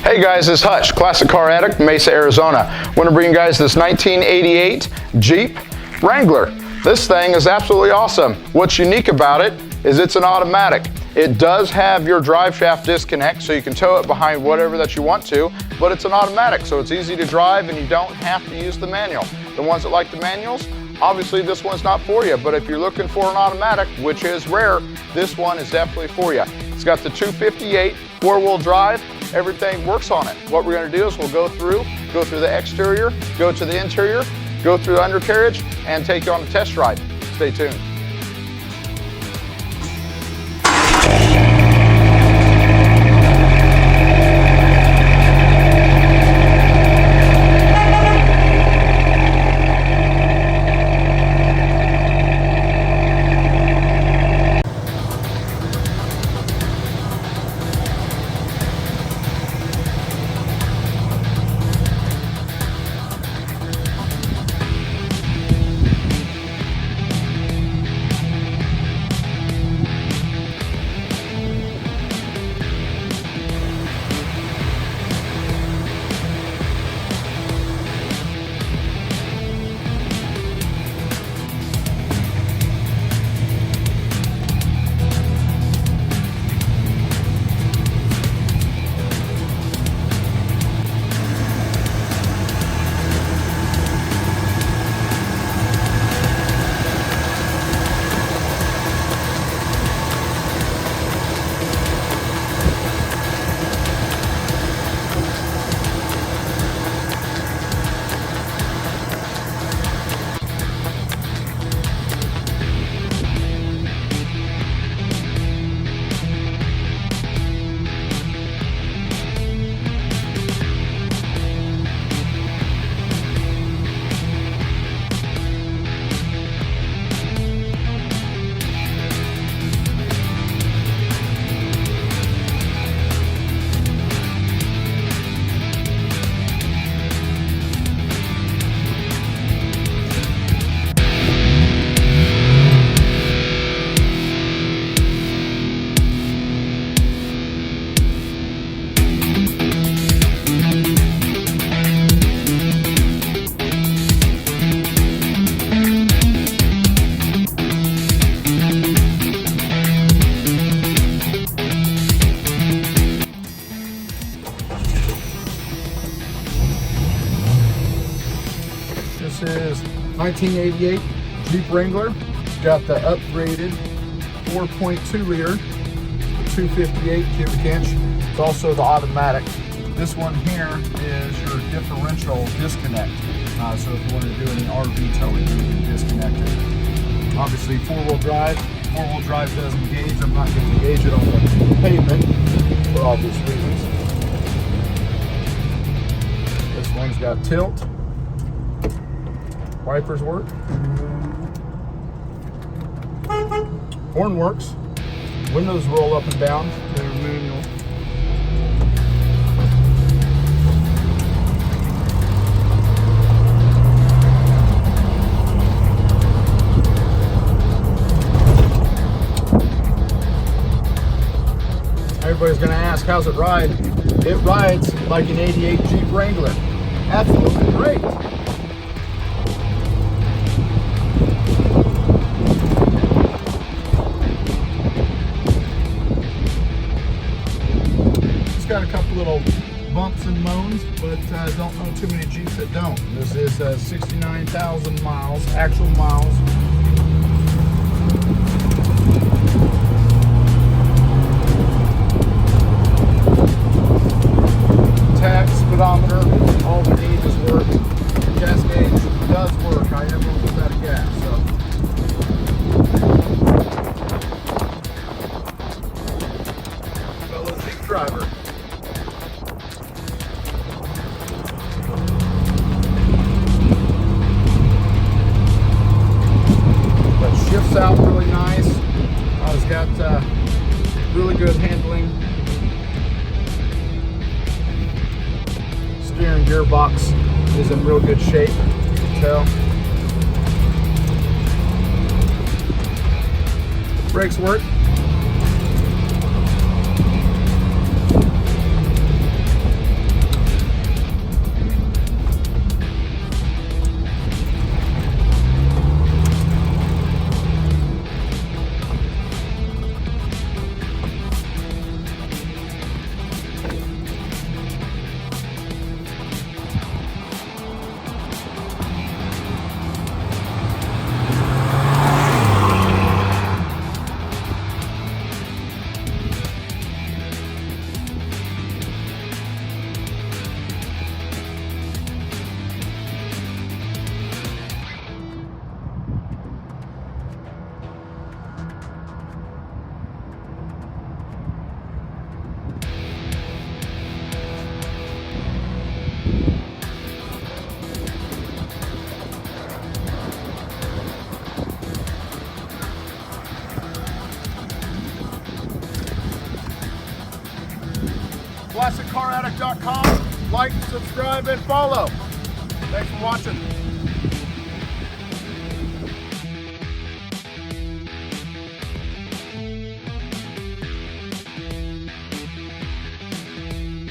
Hey guys, it's Hutch, Classic Car Addict, Mesa, Arizona. I want to bring you guys this 1988 Jeep Wrangler. This thing is absolutely awesome. What's unique about it is it's an automatic. It does have your drive shaft disconnect, so you can tow it behind whatever that you want to, but it's an automatic, so it's easy to drive and you don't have to use the manual. The ones that like the manuals, obviously this one's not for you, but if you're looking for an automatic, which is rare, this one is definitely for you. It's got the 258 four-wheel drive. Everything works on it. What we're going to do is we'll go through the exterior, go to the interior, go through the undercarriage, and take you on a test ride. Stay tuned. This is 1988 Jeep Wrangler. It's got the upgraded 4.2 liter, 258 cubic inch. It's also the automatic. This one here is your differential disconnect. So if you want to do any RV towing, you can disconnect it. Obviously four-wheel drive. Four-wheel drive does engage. I'm not going to engage it on the pavement for obvious reasons. This one's got tilt. Wipers work. Horn works. Windows roll up and down. They're manual. Everybody's going to ask, how's it ride? It rides like an 88 Jeep Wrangler. Absolutely great. Got a couple little bumps and moans, but I don't know too many Jeeps that don't. This is 69,000 miles, actual miles. Tach, speedometer, all the gauges work. Gas gauge does work. I am a little out of gas, so. Fellow Jeep driver. Shifts out really nice. It's got really good handling. Steering gearbox is in real good shape, you can tell. Brakes work. ClassicCarAddict.com. Like, subscribe, and follow. Thanks for watching.